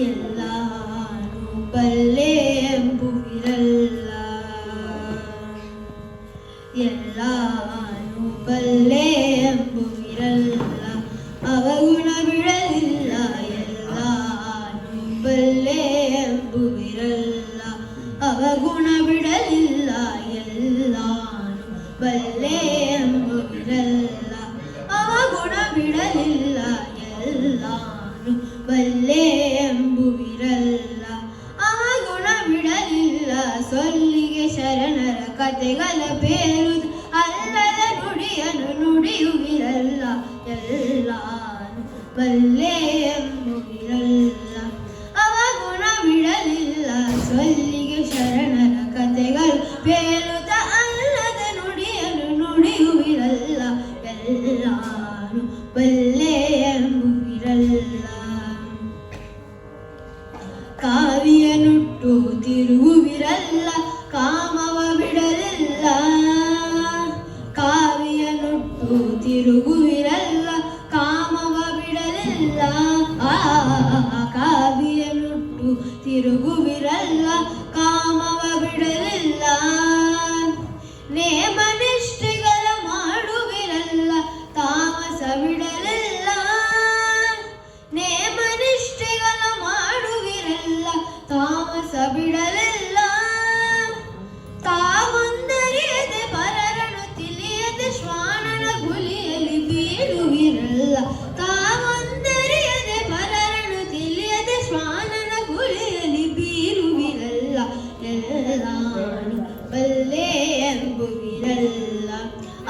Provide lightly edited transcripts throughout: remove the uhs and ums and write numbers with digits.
ಎಲ್ಲಾನು ಬಲ್ಲೆ ಎಂಬುವಿರಲ್ಲ, ಎಲ್ಲಾನು ಬಲ್ಲೆ ಎಂಬುವಿರಲ್ಲ, ಅವಗುಣ ಬಿಡಲಿಲ್ಲ. ಎಲ್ಲಾನು ಬಲ್ಲೆ ಎಂಬುವಿರಲ್ಲ, ಅವಗುಣ ಬಿಡಲಿಲ್ಲ. ಎಲ್ಲಾನು ಬಲ್ಲೆ ಎಂಬುವಿರಲ್ಲ, ಅವಗುಣ ಬಿಡಲಿಲ್ಲ. ಎಲ್ಲಾನು ಬಲ್ಲೆ ಎಂಬುವಿರಲ್ಲ, ಅವಗುಣ ಬಿಡಲಿಲ್ಲ. ಸೊಲ್ಲಿಗೆ ಶರಣರ ಕತೆಗಳ ಬೇರುವುದು ಅಲ್ಲದ ನುಡಿಯನು ನುಡಿಯುವಿರಲ್ಲ. ಎಲ್ಲಾನು ಬಲ್ಲೆ ಎಂಬುವಿರಲ್ಲ, ಅವಗುಣ ಬಿಡಲಿಲ್ಲ. ಸೊಲ್ಲಿಗೆ ಶರಣರ ಕತೆಗಳು ಬೇರುತ್ತ ಅಲ್ಲದ ನುಡಿಯನು ನುಡಿಯುವಿರಲ್ಲ. ಎಲ್ಲಾನು ಬಲ್ಲೆ ಎಂಬುವಿರಲ್ಲ. ಕಾವಿಯ ನುಟ್ಟು ತಿರುಗುವಿರಲ್ಲ, ಕಾಮವ ಬಿಡಲಿಲ್ಲ. ಕಾವಿಯ ನುಟ್ಟು ತಿರುಗುವಿರಲ್ಲ, ಕಾಮವ ಬಿಡಲಿಲ್ಲ. ಕಾವಿಯ ನುಟ್ಟು ತಿರುಗುವಿರಲ್ಲ, ಕಾಮವ ಬಿಡಲಿಲ್ಲ. ನೇಮ ನಿಷ್ಠೆಗಳ ಮಾಡುವಿರಲ್ಲ, ತಾಮಸ ಬಿಡಲಿಲ್ಲ. ನೇಮ ನಿಷ್ಠೆಗಳ ಮಾಡುವಿರಲ್ಲ, ತಾಮಸ ಬಿಡಲಿಲ್ಲ. ತಾವೊಂದರಿಯದೆ ಪರರನ್ನು ತಿಳಿಯದೆ ಶ್ವಾನನ ಗುಲಿಯಲ್ಲಿ ಬೀಳುವಿರಲ್ಲ. ತಾವೊಂದರಿಯದೆ ಪರರನ್ನು ತಿಳಿಯದೆ ಶ್ವಾನನ ಗುಲಿಯಲ್ಲಿ ಬೀಳುವಿರಲ್ಲ. ಎಲ್ಲಾನು ಬಲ್ಲೆ ಎಂಬುವಿರಲ್ಲ,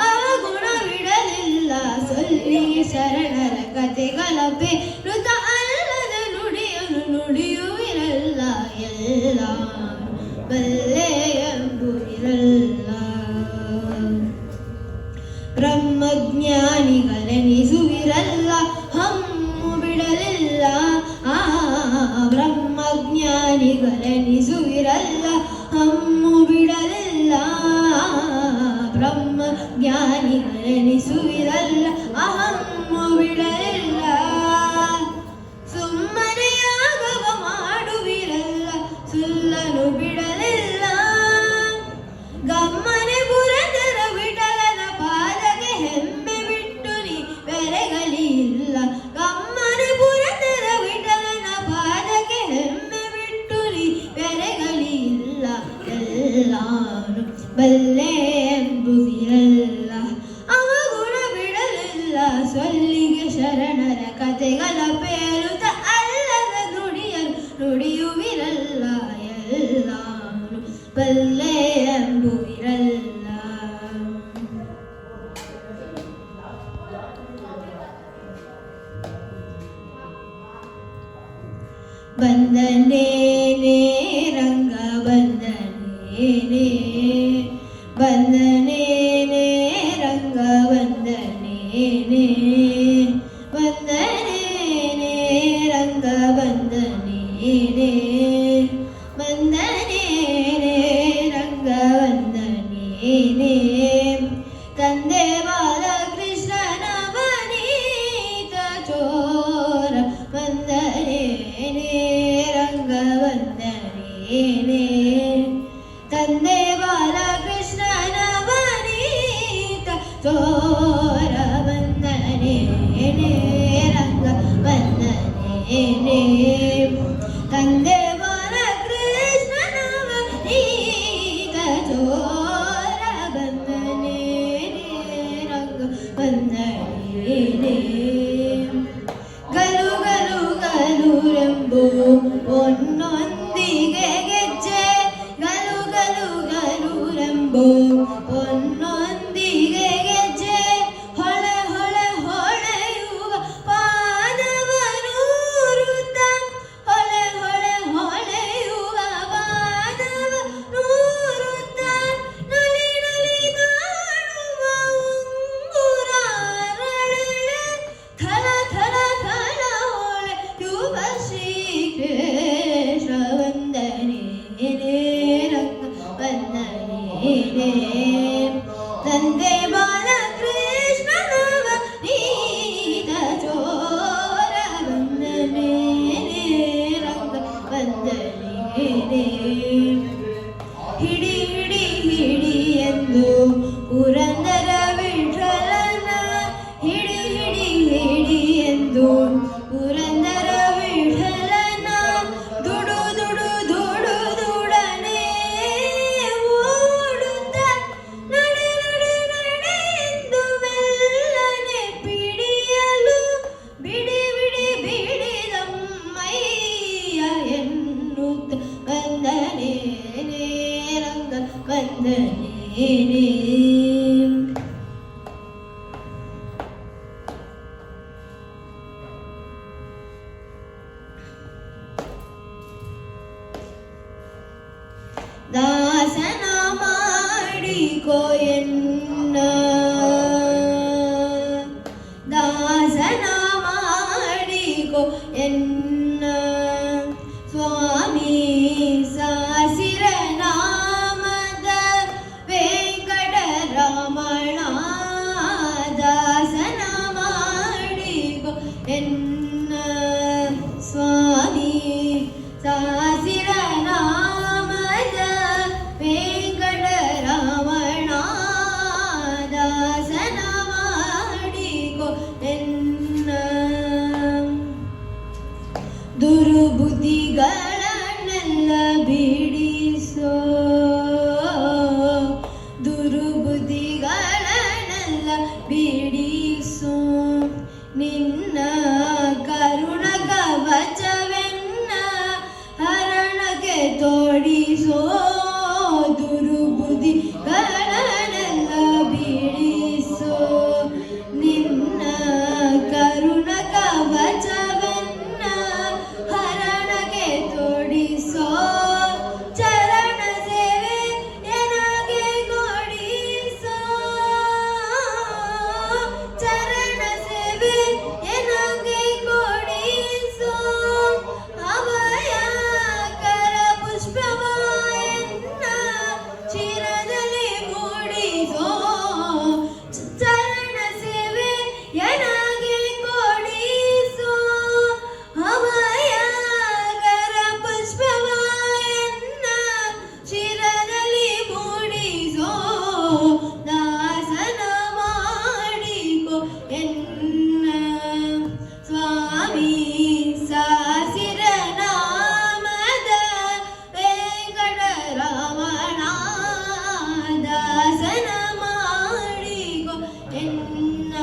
ಅವಗುಣ ಬಿಡಲಿಲ್ಲ. ಸೊಲ್ಲಿಗೆ ಶರಣರ ಕತೆಗಳ ಬೇರುತ್ತ ಅಲ್ಲದ ನುಡಿಯನು ನುಡಿಯುವಿರಲ್ಲ. ಎಲ್ಲಾನು ಬಲ್ಲೆ ಎಂಬುವಿರಲ್ಲ. ಬ್ರಹ್ಮಜ್ಞಾನಿಗಳೆನಿಸುವಿರಲ್ಲ, ಹಮ್ಮು ಬಿಡಲಿಲ್ಲ. ಬ್ರಹ್ಮಜ್ಞಾನಿಗಳೆನಿಸುವಿರಲ್ಲ, ಹಮ್ಮು ಬಿಡಲಿಲ್ಲ. ಬ್ರಹ್ಮಜ್ಞಾನಿಗಳೆನಿಸುವಿರಲ್ಲ, ಅಹಮ್ಮು ಬಿಡಲಿಲ್ಲ. ಸುಮ್ಮನೆ ಯಾಗವ ಮಾಡುವಿರಲ್ಲ, ಸುಳ್ಳನು ಬಿಡಲಿಲ್ಲ. ಗಮ್ಮನೆ ಪುರಂದರ ವಿಠಲನ ಪಾದಕ್ಕೆ ಹೆಮ್ಮೆ ಬಿಟ್ಟು ನೀ ಬೆರಗಲಿಲ್ಲ. ಗಮ್ಮನೆ ಪುರಂದರ ವಿಠಲನ ಪಾದಕ್ಕೆ ಹೆಮ್ಮೆ ಬಿಟ್ಟು ನೀ ಬೆರಗಲಿಲ್ಲ. ಎಲ್ಲಾನು ಬಲ್ಲೆ ಎಂಬುವಿರಲ್ಲ, ಅವಗುಣ ಬಿಡಲಿಲ್ಲ. ಸೊಲ್ಲಿಗೆ ಶರಣರ ಕತೆಗಳ ಬೇರುತ್ತ ಅಲ್ಲದ ನುಡಿಯನು ನುಡಿಯುವಿರಲ್ಲ. ಎಲ್ಲಾನು ಬಲ್ಲೆ ಎಂಬುವಿರಲ್ಲ. ಬಂದನೇನೆ ರಂಗ ಬಂದನೇನೆ, ಬಂದನೇನೆ ರಂಗ ಬಂದನೇನೆ, ಬಂದನೇನೆ ರಂಗ ಬಂದನೇನೆ, ಬಂದನೇನೆ ರಂಗ ಬಂದನೇನೆ. ತಂದೆ ಬಾಲಕೃಷ್ಣನ ವನಿತ ಚೋರ ಬಂದನೇನೆ ರಂಗ ಬಂದನೇನೆ. ತಂದೆ ಬಾಲಕೃಷ್ಣನ ವನಿತ ಚೋರ ಬಂದನೇನೆ ರಂಗ ಬಂದನೇನೆ. ತಂದೆ ಬಾಲಕೃಷ್ಣನ ವನಿತ ಚೋರ ಬಂದನೇನೆ ರಂಗ ಬಂದನೇನೆ. ಗಲು ಗಲು ಗಲುರೆಂಬು ಒಂದೊಂದಿಗೆ ಗೆಜ್ಜೆ, ಗಲು ಗಲು ಗಲುರೆಂಬು ಒಂದೊಂದಿಗೆ ಗೆಜ್ಜೆ. ಹೊಳೆ ಹೊಳೆ ಹೊಳೆಯುವ ಪಾದವನೂರುತ್ತ, ಹೊಳೆ ಹೊಳೆ ಹೊಳೆಯುವ ಪಾದವನೂರುತ್ತ. ನಲಿ ನಲಿ ಕಾಣುವ ಉಂಗುರಾರಳೆ, ದುಡಿಯಲು ಪುರಂದರ ವಿಠಲನ ದುಡು ದುಡು ದುಡು ದುಡನೆ ಓಡುತ್ತ ನಡೆ ನಡೆ ನಡೆ ಎಂದು ಮೆಲ್ಲನೆ ಪಿಡಿಯಲು ಬಿಡಿ ಬಿಡಿ ಬಿಡಿದಮ್ಮಯ್ಯ ಎನ್ನುತ್ತ ಬಂದನೇನೇ ರಂಗ ಬಂದನೇನೇ. ದಾಸನ ಮಾಡಿಕೋ ಎನ್ನ ದಾಸನ ಮಾಡಿಕೋ ಎನ್ನ ಸ್ವಾಮಿ ಸಾಸಿರ ನಾಮದ ವೆಂಕಟರಮಣ ದಾಸನ ಮಾಡಿಕೋ ಎನ್ನ ಸ್ವಾಮಿ ಸಾಸಿರ ನಾಮದ ವೆಂಕಟರಮಣ ದಾಸನ ಮಾಡಿಕೋ ಎನ್ನ ದುರ್ಬುದ್ಧಿಗಳನ್ನೆಲ್ಲ ಬಿಡಿಸೋ ದುರ್ಬುದ್ಧಿಗಳನ್ನೆಲ್ಲ ಬಿಡಿಸೋ ನಿನ್ನ ಕರುಣ ಕವಚವೆನ್ನ ಹರಣಕ್ಕೆ ತೋಡಿಸೋ ದುರ್ಬುದ್ಧಿಗಳನ್ನೆಲ್ಲ ಬಿಡಿಸೋ ನಿನ್ನ ಕರುಣ ಕವಚವೆನ್ನ ಹರಣಕ್ಕೆ ತೋಡಿಸೋ ಚರಣ ಸೇವೆ ಎನಗೆ ಕೊಡಿಸೋ ಚರಣ ಸೇವೆ ಎನಗೆ ಕೊಡಿಸೋ ಅಭಯಕರ ಪುಷ್ಪವಾಯನ್ನ ಚಿರದಲ್ಲಿ ಮೂಡಿಸೋ ಚರಣ ಸೇವೆ ಎನಗೆ ಕೊಡಿಸೋ ಅಭಯಕರ ಪುಷ್ಪವಾಯನ್ನ ಚಿರದಲ್ಲಿ ಮೂಡಿಸೋ ದಾಸನ ಮಾಡಿಕೋ ಎನ್ನ ಸ್ವಾಮಿ ಸಾಸಿರ ನಾಮದ ವೆಂಕಟರಮಣ ದಾಸನ ಮಾಡಿಕೋ ಎನ್ನ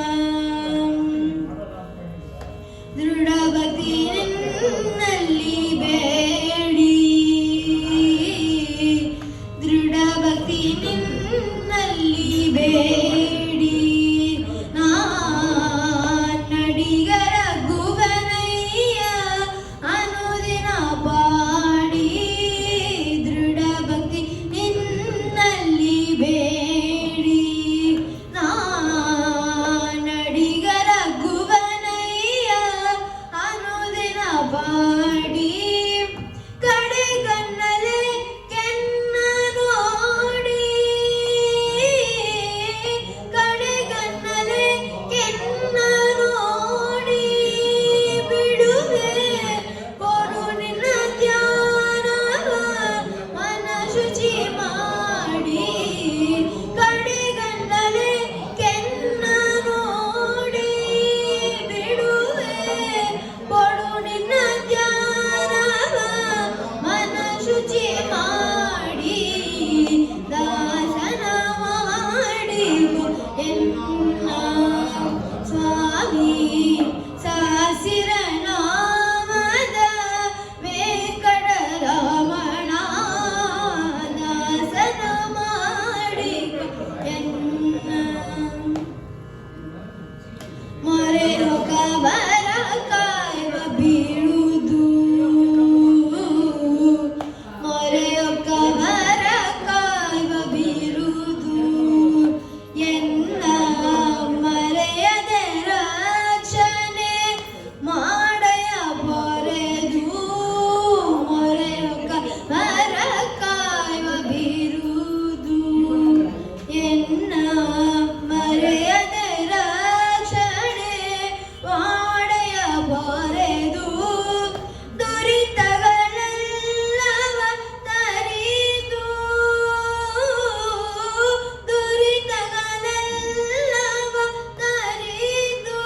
ದೃಢ ಭಕ್ತಿ ನಿನ್ನಲ್ಲಿ ಬೇಡಿ ದೃಢ ಭಕ್ತಿ ನಿನ್ನಲ್ಲಿ ಬೇಡಿ ನಾಡಿಗರ ಗುವನಯ್ಯ ಅನುದಿನ ಪಾಡಿ ದೃಢ ಭಕ್ತಿ ನಿನ್ನಲ್ಲಿ ಬೇಡಿ ನಾಡಿಗರ ಗುವನಯ್ಯ ಅನುದಿನ ಪಾಡಿ ಕಡೆಗನ್ನಲೆ ಕೆನ್ನ ನೋಡಿ ಕಡೆಗನ್ನಲೆ ಕೆನ್ನ ನೋಡಿ ಬಿಡುವೆ ಕೊಡು ನಿನ್ನ ಧ್ಯಾನವ ಮನ ಶುಚಿ ಮಾಡಿ ಕಡೆಗನ್ನಲೆ ಕೆನ್ನ ನೋಡಿ ಬಿಡುವೆ ಕೊಡು ನಿನ್ನ ಧ್ಯಾನವ ಮನ ಶುಚಿ ಮಾಡಿ ದಾಸನ ಮಾಡಿಕೋ ಎನ್ನ ಸ್ವಾಮಿ ಸಾಸಿರ ನಾಮದ ವೆಂಕಟರಮಣ ದಾಸನ ಮಾಡಿಕೋ ಎನ್ನ ಮೊರೆಯೋ ಕವರ ಕಾಯುವ ಬೀಳುವುದು ಮೊರೆಯೋ ಕವರ ಕಾಯುವ ಬೀರುವುದು ಎನ್ನ ಮರೆಯದೆ ರಕ್ಷಣೆ ಮಾಡಯ ಪೊರೆದು ಮೊರೆಯೋ ಕವರ ಕಾಯುವ ಬೀರುವುದು ಎನ್ನ ಮರೆಯದೆ ರಕ್ಷಣೆ ಮಾಡಯ ಪೊರೆದು ದುರಿತಗಳೆಲ್ಲವ ತರಿದು ದುರಿತಗಳೆಲ್ಲವ ತರಿದು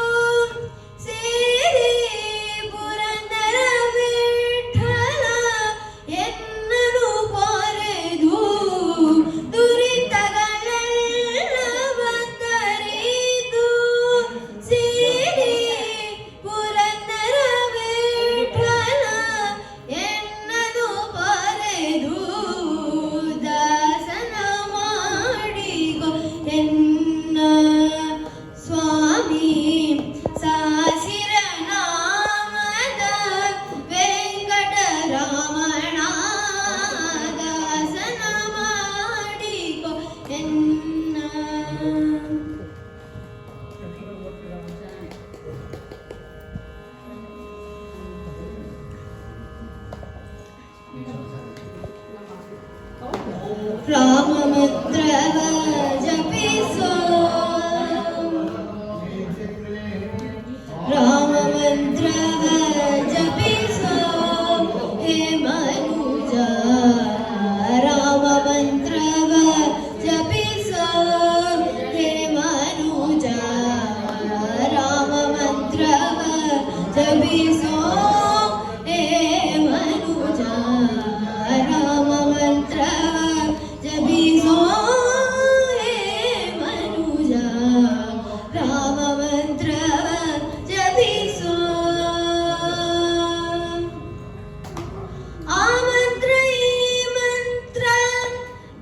ಸೇರಿ ರಾಮ ಮಂತ್ರವ ಜಪಿಸೋ ರಾಮ ಮಂತ್ರವ ಜಪಿಸೋ ಹೇ ಮನುಜ ರಾಮ ಮಂತ್ರವ ಜಪಿಸೋ ಹೇ ಮನುಜ ರಾಮ ಮಂತ್ರವ ಜಪಿಸೋ ಹೇ ಮನುಜ ರಾಮ ಮಂತ್ರವ ಜಪಿಸೋ ಹೇ ಮನುಜ ರಾಮ ಮಂತ್ರವ ಜಪಿಸೋ ಆ ಮಂತ್ರ ಈ ಮಂತ್ರ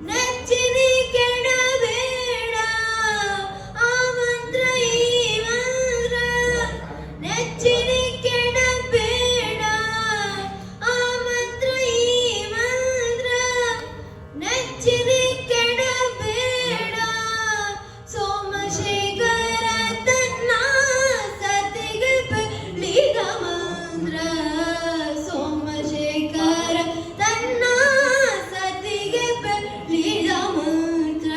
ನೆಚ್ಚಿನಿ ಕೆಡಬೇಡ ಆ ಮಂತ್ರ ಈ ಮಂತ್ರ ನೆಚ್ಚಿನಿ ಕೆಡಬೇಡ ಆ ಮಂತ್ರ ಈ ಮಂತ್ರ ನೆಚ್ಚಿನಿ ಕೆಡಬೇಡ ಸೋಮಶೇಖರ ತನ್ನ ಸತಿಗೆ ಬಳಿದ ಮಂತ್ರ ಸೋಮಶೇಖರ ತನ್ನ ಸತಿಗೆ ಬಳಿದ ಮಂತ್ರ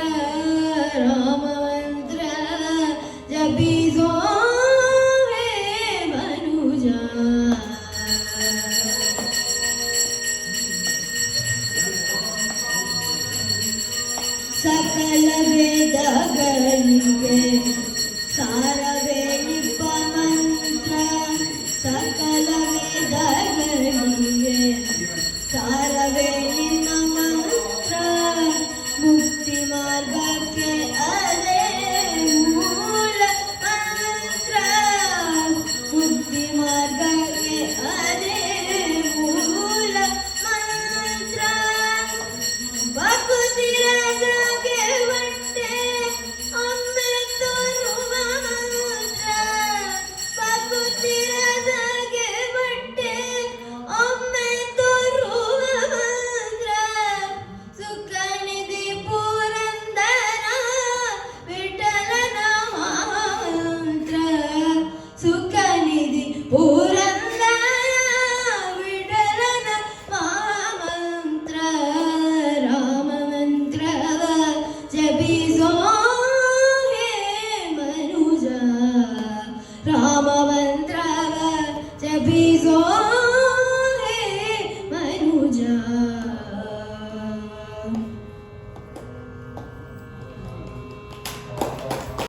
ರಾಮ ಮಂತ್ರ ಜಪಿಸೋ ಹೇ ಮನುಜ ಸಕಲ ವೇದಗಳಿಗೆ ಸಾರವೇ ನಿಪ್ಪ ಮಂತ್ರ ಸಕಲ ವೇದಗಳಿಗೆ ಸಾರವೇ ನಿನ್ನ ಮಂತ್ರ ಮುಕ್ತಿ ಮಾರ್ಗಕ್ಕೆ ಅದೇ ಮೂಲ ಮಂತ್ರ ಮುಕ್ತಿ ಮಾರ್ಗ